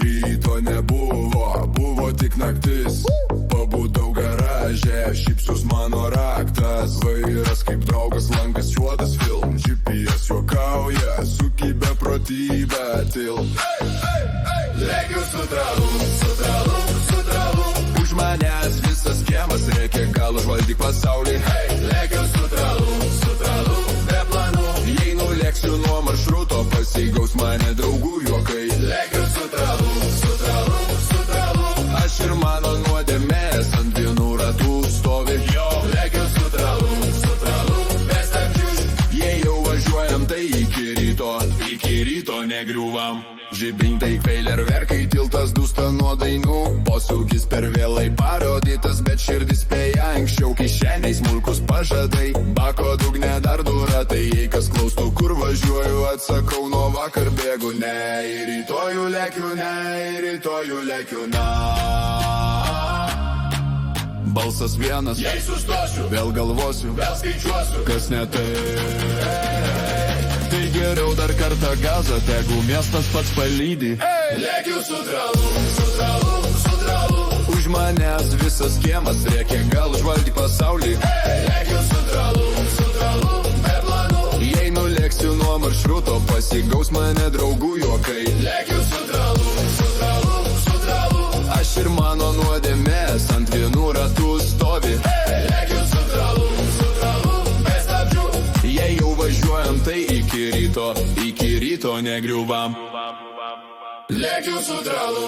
Ryto nebuvo, buvo tik naktis. Pabudau garaže, šypsus mano raktas. Vairas kaip draugas, langas juodas film. GPS juokauja, suki beprotybę til. Lekiu su tralu. Už manęs visas kiemas reikia, gal užvaldyk pasaulį. Lekiu su tralu, be planų. Jei nulėksiu nuo maršruto, pasigaus mane draugų juokai. Lekiu su tralu. Aš ir mano nuodėmės ant vienų ratų stovi. Lekiu su tralu, be stabdžių. Jei jau važiuojam, tai iki ryto negriuvam. Žibintai feilerverkai, tiltas dūsta nuo dainų. Posūkis per vėlai parodytas, bet širdis spėja anksčiau. Kišeniai smulkus pažadai, bako dugne dar du ratai. Jei kas klaustų, kur važiuoju, atsakau, nuo vakar bėgu. Ne, į rytojų lekiu, na. Balsas vienas, jei sustosiu, vėl galvosiu, vėl skaičiuosiu, kas ne tai. Tai geriau dar kartą gazą, tegu miestas pats palydi. Lekiu su tralu. Už manęs visas kiemas rėkia, gal užvaldyk pasaulį. Lekiu su tralu, be planų. Jei nulėksiu nuo maršruto, pasigaus mane draugų juokai. Lekiu su tralu. Aš ir mano nuodėmės ant vienų ratų stovi. Lekiu su tralu, be stabdžių. Jei jau važiuojam, tai iki ryto negriuvam. Lekiu su tralu.